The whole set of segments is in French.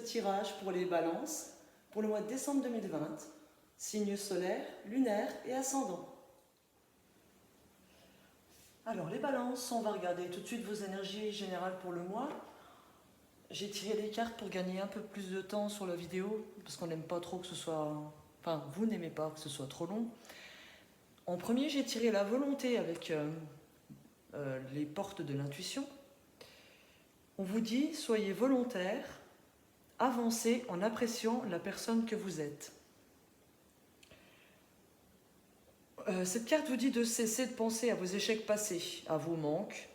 tirage pour les balances pour le mois de décembre 2020, signes solaires, lunaires et ascendants. Alors les balances, on va regarder tout de suite vos énergies générales pour le mois. J'ai tiré les cartes pour gagner un peu plus de temps sur la vidéo, parce qu'on n'aime pas trop que ce soit... Enfin, vous n'aimez pas que ce soit trop long. En premier, j'ai tiré la volonté avec les portes de l'intuition. On vous dit, soyez volontaire, avancez en appréciant la personne que vous êtes. Cette carte vous dit de cesser de penser à vos échecs passés, à vos manques,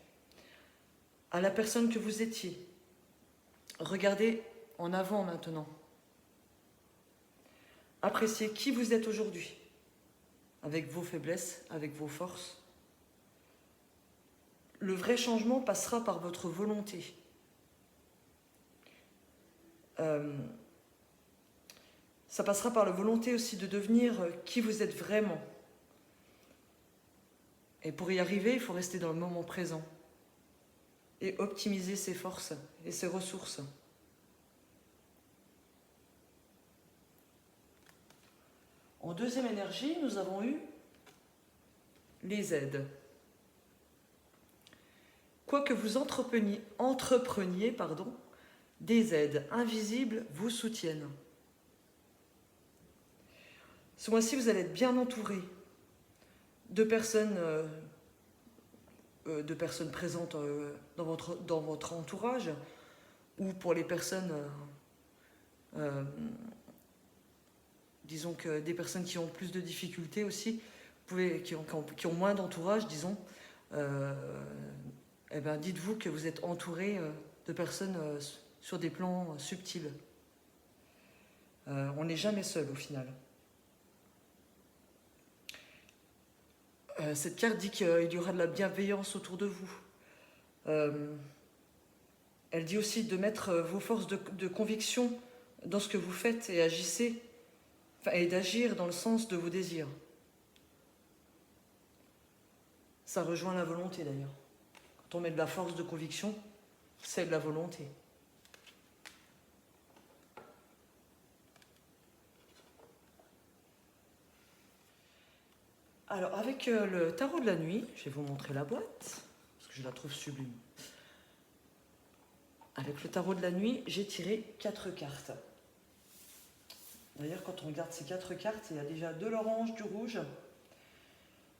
à la personne que vous étiez. Regardez en avant maintenant. Appréciez qui vous êtes aujourd'hui, avec vos faiblesses, avec vos forces. Le vrai changement passera par votre volonté. Ça passera par la volonté aussi de devenir qui vous êtes vraiment. Et pour y arriver, il faut rester dans le moment présent et optimiser ses forces et ses ressources. En deuxième énergie, nous avons eu les aides. Quoi que vous entrepreniez, des aides invisibles vous soutiennent. Ce mois-ci, vous allez être bien entouré de personnes présentes dans votre entourage, ou pour les personnes, disons que des personnes qui ont plus de difficultés aussi, qui ont moins d'entourage, disons, dites-vous que vous êtes entouré de personnes sur des plans subtils. On n'est jamais seul au final. Cette carte dit qu'il y aura de la bienveillance autour de vous. Elle dit aussi de mettre vos forces de conviction dans ce que vous faites et agissez, et d'agir dans le sens de vos désirs. Ça rejoint la volonté d'ailleurs. Quand on met de la force de conviction, c'est de la volonté. Alors, avec le tarot de la nuit, je vais vous montrer la boîte, parce que je la trouve sublime. Avec le tarot de la nuit, j'ai tiré 4 cartes. D'ailleurs, quand on regarde ces 4 cartes, il y a déjà de l'orange, du rouge.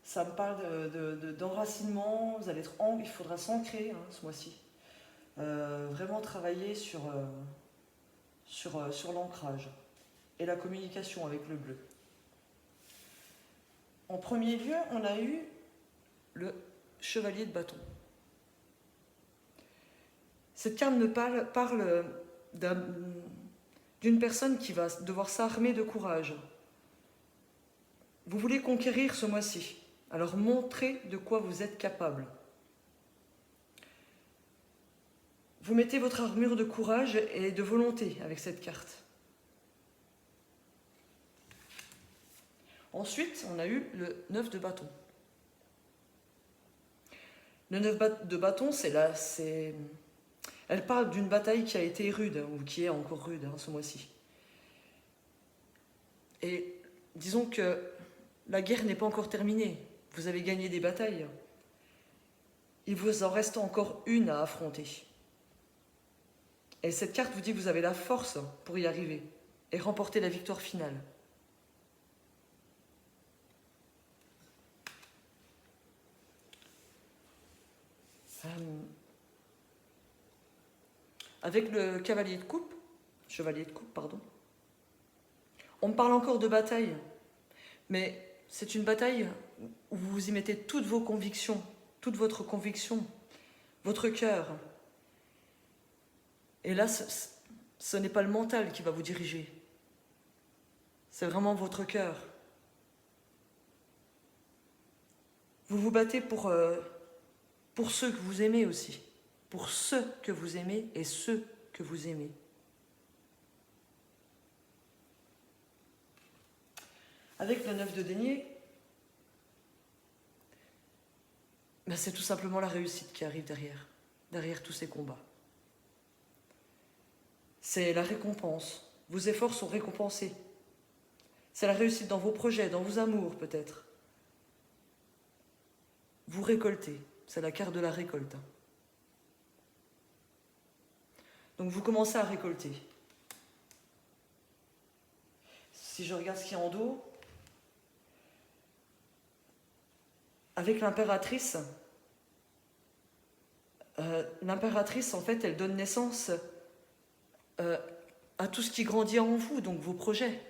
Ça me parle d'enracinement, il faudra s'ancrer ce mois-ci. Vraiment travailler sur l'ancrage et la communication avec le bleu. En premier lieu, on a eu le chevalier de bâton. Cette carte me parle d'une personne qui va devoir s'armer de courage. Vous voulez conquérir ce mois-ci, alors montrez de quoi vous êtes capable. Vous mettez votre armure de courage et de volonté avec cette carte. Ensuite, on a eu le 9 de bâton. Le 9 de bâton, elle parle d'une bataille qui a été rude, ou qui est encore rude ce mois-ci. Et disons que la guerre n'est pas encore terminée. Vous avez gagné des batailles. Il vous en reste encore une à affronter. Et cette carte vous dit que vous avez la force pour y arriver et remporter la victoire finale. Avec le chevalier de coupe, on me parle encore de bataille, mais c'est une bataille où vous y mettez toutes vos convictions, toute votre conviction, votre cœur. Et là, ce n'est pas le mental qui va vous diriger, c'est vraiment votre cœur. Vous vous battez pour ceux que vous aimez aussi, pour ceux que vous aimez et ceux que vous aimez. Avec le 9 de denier, c'est tout simplement la réussite qui arrive derrière tous ces combats. c'est la récompense. Vos efforts sont récompensés. C'est la réussite dans vos projets, dans vos amours peut-être. Vous récoltez. C'est la carte de la récolte. Donc vous commencez à récolter. Si je regarde ce qu'il y a en dos, avec l'impératrice, en fait, elle donne naissance à tout ce qui grandit en vous, donc vos projets.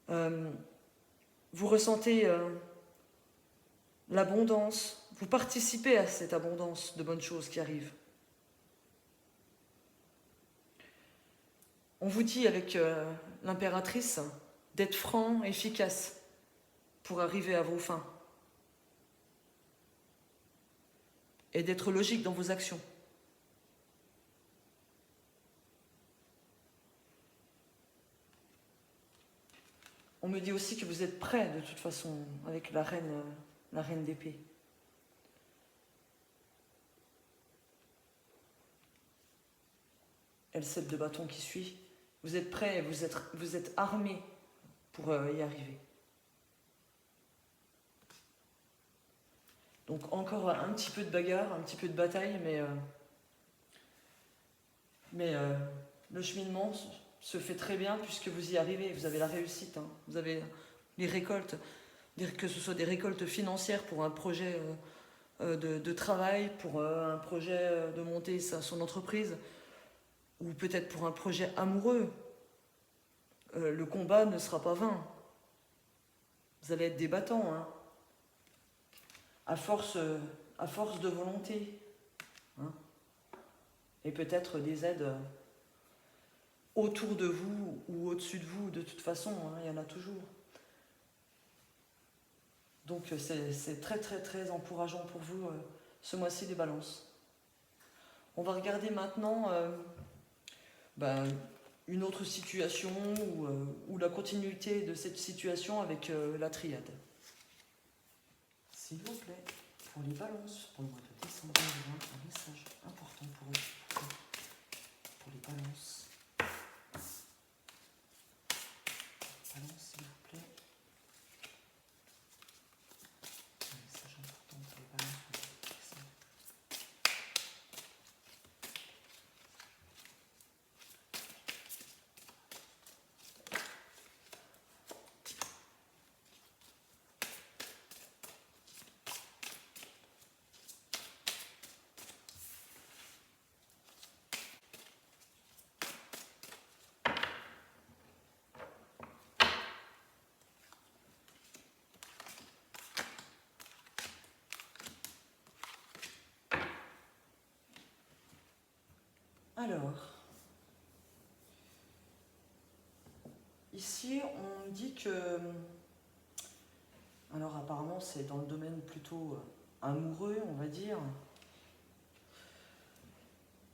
Vous ressentez l'abondance, vous participez à cette abondance de bonnes choses qui arrivent. On vous dit avec l'impératrice d'être franc, efficace pour arriver à vos fins. Et d'être logique dans vos actions. On me dit aussi que vous êtes prêts de toute façon avec la reine d'épée. Et le 7 de bâton qui suit. Vous êtes prêts, vous êtes armés pour y arriver. Donc encore un petit peu de bagarre, un petit peu de bataille, mais le cheminement se fait très bien puisque vous y arrivez, vous avez la réussite, hein. Vous avez les récoltes, que ce soit des récoltes financières pour un projet de travail, pour un projet de monter son entreprise, ou peut-être pour un projet amoureux. Le combat ne sera pas vain. Vous allez être des battants, hein. À force de volonté, hein. Et peut-être des aides autour de vous ou au-dessus de vous, de toute façon, hein, il y en a toujours. Donc c'est très très très encourageant pour vous ce mois-ci des balances. On va regarder maintenant une autre situation ou la continuité de cette situation avec la triade. S'il vous plaît, pour les balances, pour le mois de décembre 2020, un message important pour eux. Pour les balances. Balance, s'il vous plaît. Un message important pour les balances pour le mois de décembre. Alors, ici on dit que, alors apparemment c'est dans le domaine plutôt amoureux, on va dire,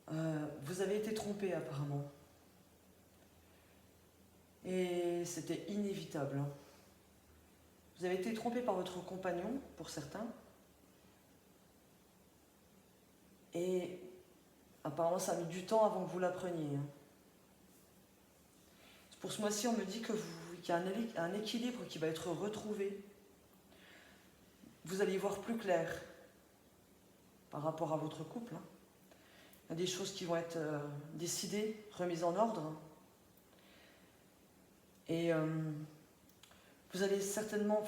vous avez été trompé apparemment. Et c'était inévitable, hein. Vous avez été trompé par votre compagnon, pour certains, et apparemment ça a mis du temps avant que vous l'appreniez, hein. Pour ce mois-ci, on me dit qu'il y a un équilibre qui va être retrouvé. Vous allez y voir plus clair par rapport à votre couple, hein. Il y a des choses qui vont être décidées, remises en ordre. Et vous allez certainement,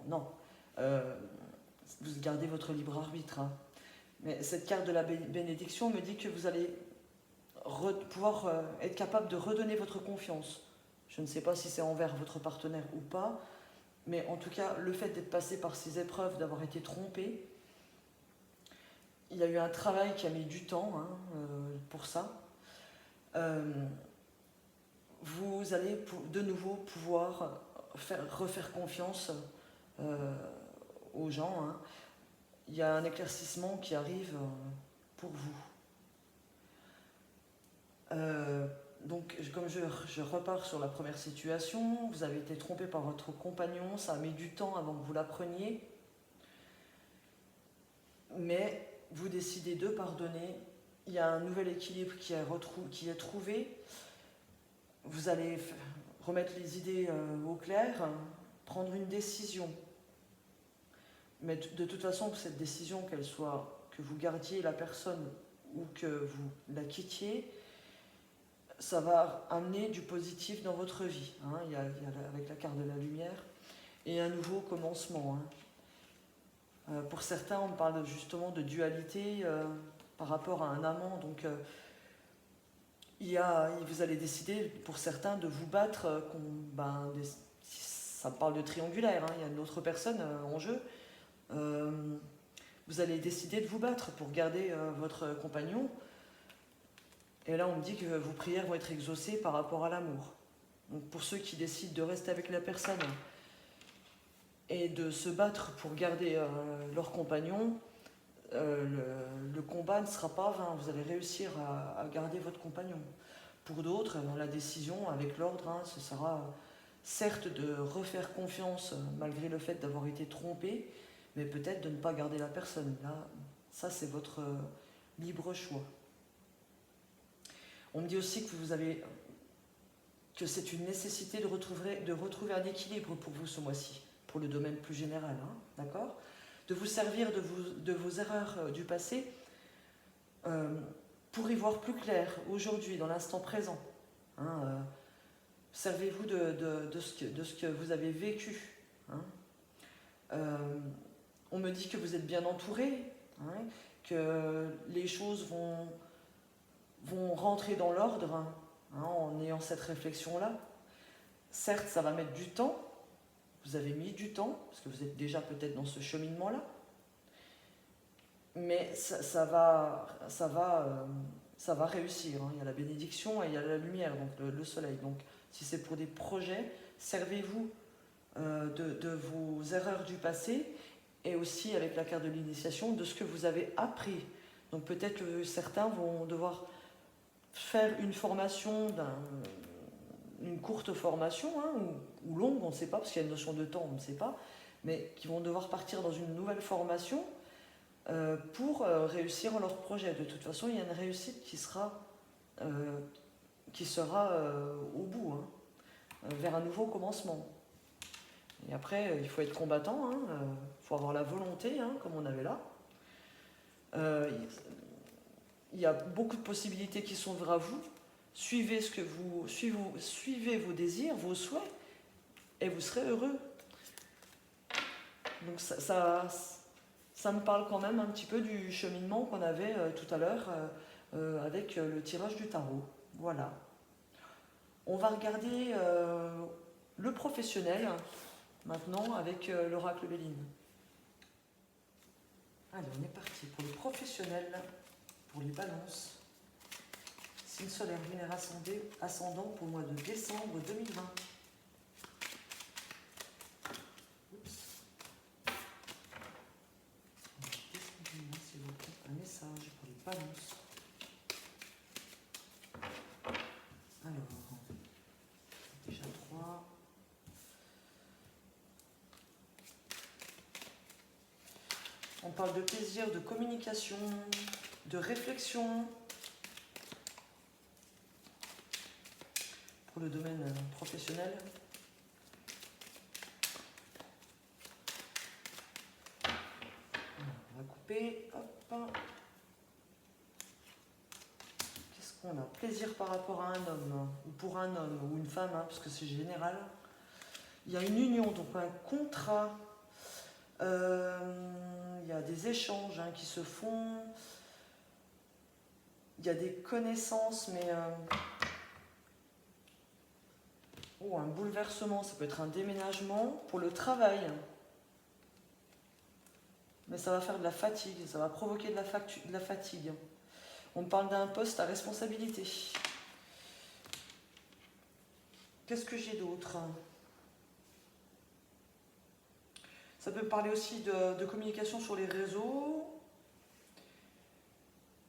non, vous gardez votre libre arbitre, hein. Mais cette carte de la bénédiction me dit que vous allez pouvoir être capable de redonner votre confiance. Je ne sais pas si c'est envers votre partenaire ou pas, mais en tout cas, le fait d'être passé par ces épreuves, d'avoir été trompé, il y a eu un travail qui a mis du temps, hein, pour ça. Vous allez de nouveau pouvoir refaire confiance aux gens, hein. Il y a un éclaircissement qui arrive pour vous. Donc, comme je repars sur la première situation, vous avez été trompé par votre compagnon, ça a mis du temps avant que vous l'appreniez, mais vous décidez de pardonner il y a un nouvel équilibre qui est trouvé. Vous allez remettre les idées au clair, prendre une décision. Mais de toute façon, cette décision, qu'elle soit que vous gardiez la personne ou que vous la quittiez, ça va amener du positif dans votre vie. Hein. Il y a avec la carte de la lumière et un nouveau commencement. Hein. Pour certains, on parle justement de dualité par rapport à un amant. Donc, vous allez décider, pour certains, de vous battre. Ça parle de triangulaire. Hein. Il y a une autre personne en jeu. Vous allez décider de vous battre pour garder votre compagnon. Et là, on me dit que vos prières vont être exaucées par rapport à l'amour. Donc, pour ceux qui décident de rester avec la personne et de se battre pour garder leur compagnon, le combat ne sera pas vain. Vous allez réussir à garder votre compagnon. Pour d'autres, la décision avec l'ordre, hein, ce sera certes de refaire confiance malgré le fait d'avoir été trompé, mais peut-être de ne pas garder la personne. Là, ça, c'est votre libre choix. On me dit aussi que c'est une nécessité de retrouver un équilibre pour vous ce mois-ci, pour le domaine plus général, hein, d'accord ? De vous servir de vos erreurs du passé pour y voir plus clair aujourd'hui, dans l'instant présent. Hein, servez-vous de ce que vous avez vécu. Hein. On me dit que vous êtes bien entouré, hein, que les choses vont rentrer dans l'ordre, hein, en ayant cette réflexion-là. Certes, ça va mettre du temps. Vous avez mis du temps, parce que vous êtes déjà peut-être dans ce cheminement-là. Mais ça va réussir. Hein. Il y a la bénédiction et il y a la lumière, donc le soleil. Donc, si c'est pour des projets, servez-vous de vos erreurs du passé et aussi, avec la carte de l'initiation, de ce que vous avez appris. Donc, peut-être que certains vont devoir faire une formation, une courte formation, hein, ou longue, on ne sait pas, parce qu'il y a une notion de temps, on ne sait pas, mais qui vont devoir partir dans une nouvelle formation pour réussir leur projet. De toute façon, il y a une réussite qui sera au bout, hein, vers un nouveau commencement. Et après, il faut être combattant, hein, faut avoir la volonté, hein, comme on avait là. Il y a beaucoup de possibilités qui s'ouvrent à vous. Suivez vos désirs, vos souhaits, et vous serez heureux. Donc ça me parle quand même un petit peu du cheminement qu'on avait tout à l'heure avec le tirage du tarot. Voilà. On va regarder le professionnel maintenant avec l'oracle Béline. Allez, on est parti pour le professionnel, pour les balances. Signe solaire, lunaire ascendant pour le mois de décembre 2020. S'il vous plaît, un message pour les balances. Alors, déjà 3. On parle de plaisir, de communication, de réflexion. Pour le domaine professionnel. On va couper. Hop. Qu'est-ce qu'on a? Plaisir par rapport à un homme, ou pour un homme, ou une femme, hein, parce que c'est général. Il y a une union, donc un contrat. Il y a des échanges, hein, qui se font. Il y a des connaissances, mais... un bouleversement, ça peut être un déménagement pour le travail. Mais ça va faire de la fatigue, ça va provoquer de la fatigue. On parle d'un poste à responsabilité. Qu'est-ce que j'ai d'autre? Ça peut parler aussi de communication sur les réseaux.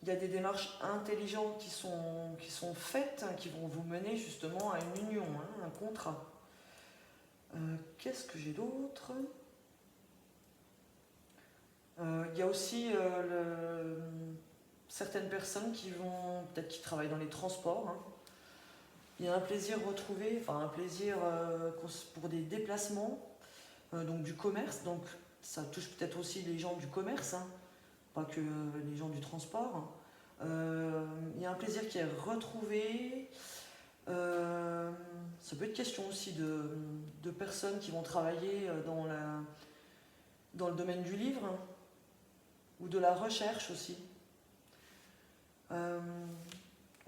Il y a des démarches intelligentes qui sont faites, hein, qui vont vous mener justement à une union, hein, un contrat. Qu'est-ce que j'ai d'autre? Il y a aussi certaines personnes qui vont, peut-être qui travaillent dans les transports, hein. Il y a un plaisir retrouvé, enfin un plaisir pour des déplacements, donc du commerce, donc ça touche peut-être aussi les gens du commerce, hein, pas que les gens du transport. Il y a un plaisir qui est retrouvé. Ça peut être question aussi de personnes qui vont travailler dans le domaine du livre, hein, ou de la recherche aussi.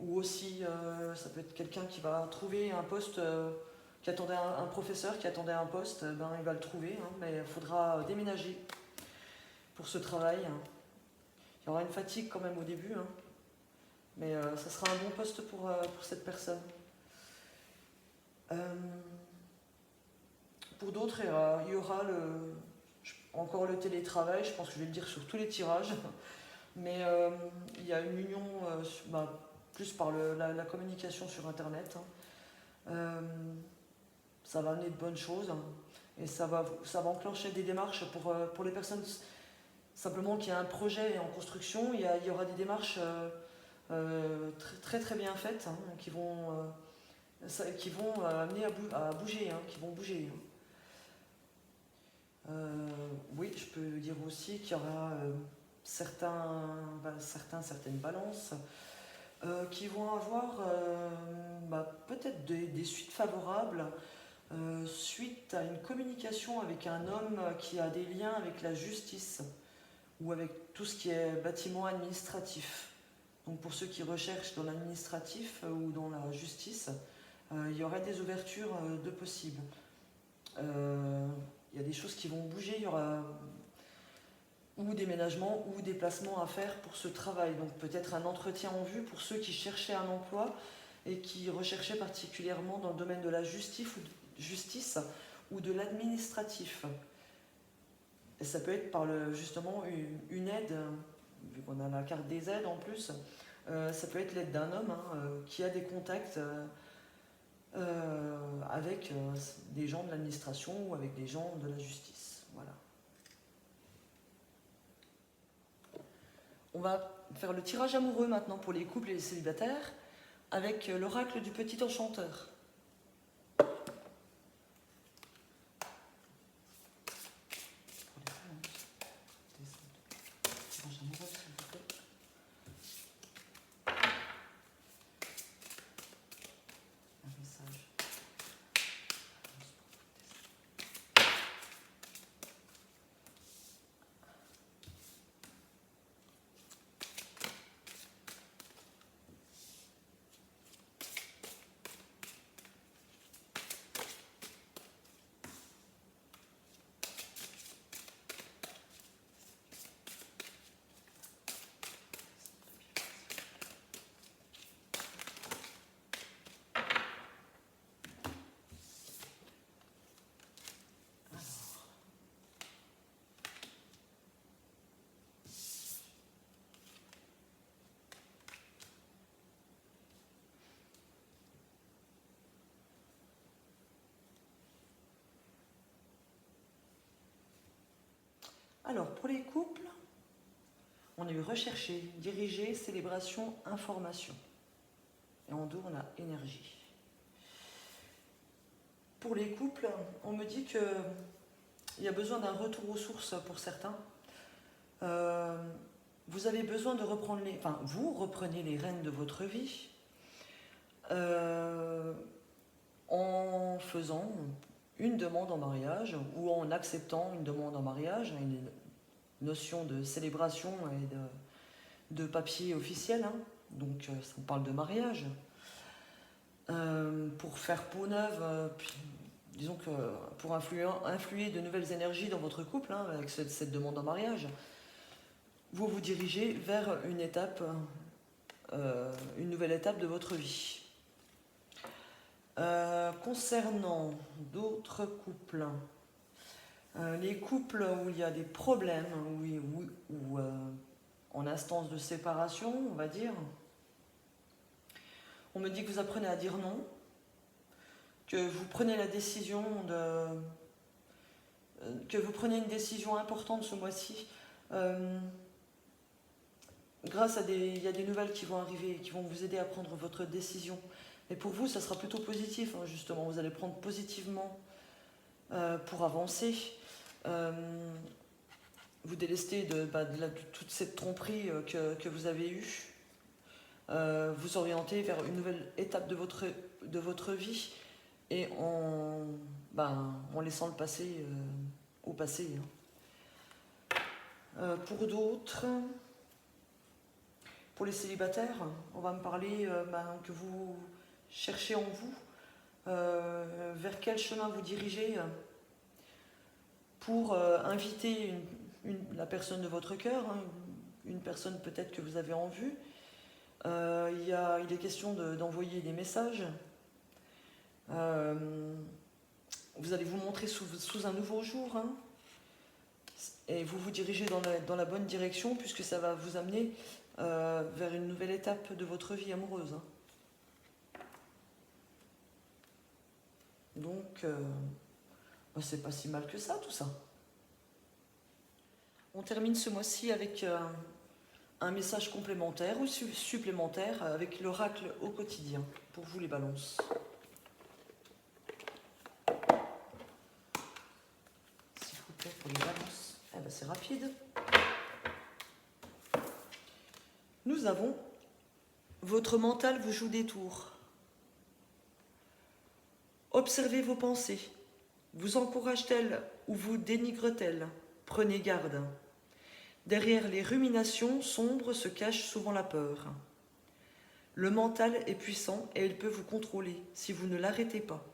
Ou aussi, ça peut être quelqu'un qui va trouver un poste, qui attendait un professeur qui attendait un poste, ben, il va le trouver, hein, mais il faudra déménager pour ce travail. Il y aura une fatigue quand même au début, hein, mais ça sera un bon poste pour cette personne. Pour d'autres, il y aura encore le télétravail, je pense que je vais le dire sur tous les tirages, mais il y a une union plus par la communication sur Internet. Ça va amener de bonnes choses, hein, et ça va enclencher des démarches pour les personnes simplement qui a un projet en construction. Il y aura des démarches très très bien faites, hein, qui vont amener à bouger, hein, qui vont bouger. Oui, je peux dire aussi qu'il y aura certaines balances qui vont avoir peut-être des suites favorables suite à une communication avec un homme qui a des liens avec la justice ou avec tout ce qui est bâtiment administratif. Donc pour ceux qui recherchent dans l'administratif ou dans la justice, il y aurait des ouvertures de possibles. Il y a des choses qui vont bouger, il y aura ou déménagement ou déplacement à faire pour ce travail. Donc peut-être un entretien en vue pour ceux qui cherchaient un emploi et qui recherchaient particulièrement dans le domaine de la justice ou de l'administratif. Et ça peut être justement une aide, vu qu'on a la carte des aides en plus, ça peut être l'aide d'un homme, hein, qui a des contacts avec des gens de l'administration ou avec des gens de la justice. Voilà. On va faire le tirage amoureux maintenant pour les couples et les célibataires avec l'oracle du petit enchanteur. Alors, pour les couples, on a eu rechercher, diriger, célébration, information. Et en dos, on a énergie. Pour les couples, on me dit qu'il y a besoin d'un retour aux sources pour certains. Vous avez besoin de reprendre vous reprenez les rênes de votre vie en faisant une demande en mariage ou en acceptant une demande en mariage, une notion de célébration et de papier officiel, hein. Donc ça parle de mariage. Pour faire peau neuve, puis, disons que pour influer de nouvelles énergies dans votre couple, hein, avec cette demande en mariage, vous vous dirigez vers une nouvelle étape de votre vie. Concernant d'autres couples, les couples où il y a des problèmes, ou en instance de séparation, on va dire, on me dit que vous apprenez à dire non, que vous prenez la décision que vous prenez une décision importante ce mois-ci, il y a des nouvelles qui vont arriver, qui vont vous aider à prendre votre décision. Mais pour vous, ça sera plutôt positif, hein, justement. Vous allez prendre positivement pour avancer. Vous délester de toute cette tromperie que vous avez eue. Vous orienter vers une nouvelle étape de votre vie et en laissant le passé au passé. Hein. Pour d'autres, pour les célibataires, on va me parler que vous cherchez en vous, vers quel chemin vous dirigez pour inviter la personne de votre cœur, hein, une personne peut-être que vous avez en vue. Il est question d'envoyer des messages. Vous allez vous montrer sous un nouveau jour, hein, et vous vous dirigez dans la bonne direction puisque ça va vous amener vers une nouvelle étape de votre vie amoureuse. Hein. Donc, c'est pas si mal que ça, tout ça. On termine ce mois-ci avec un message complémentaire ou supplémentaire avec l'oracle au quotidien, pour vous les balances. S'il vous plaît, pour les balances. C'est rapide. Nous avons « Votre mental vous joue des tours. Observez vos pensées. Vous encourage-t-elle ou vous dénigre-t-elle? Prenez garde. Derrière les ruminations sombres se cache souvent la peur. Le mental est puissant et il peut vous contrôler si vous ne l'arrêtez pas,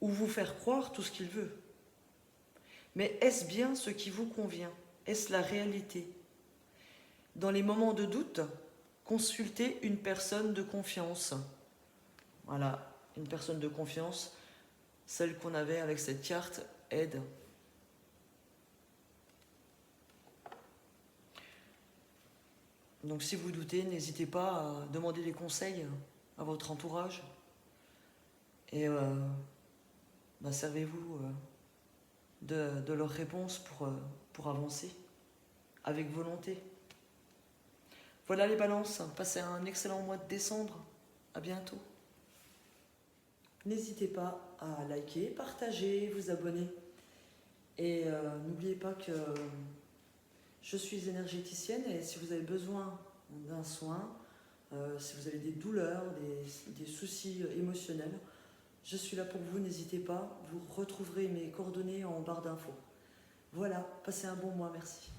ou vous faire croire tout ce qu'il veut. Mais est-ce bien ce qui vous convient? Est-ce la réalité? Dans les moments de doute, consultez une personne de confiance. Voilà, une personne de confiance, celle qu'on avait avec cette carte aide. Donc si vous doutez, n'hésitez pas à demander des conseils à votre entourage et servez-vous de leurs réponses pour avancer avec volonté. Voilà les balances, passez un excellent mois de décembre, à bientôt. N'hésitez pas à liker, partager, vous abonner et n'oubliez pas que je suis énergéticienne et si vous avez besoin d'un soin, si vous avez des douleurs, des soucis émotionnels, je suis là pour vous, n'hésitez pas, vous retrouverez mes coordonnées en barre d'infos. Voilà, passez un bon mois, merci.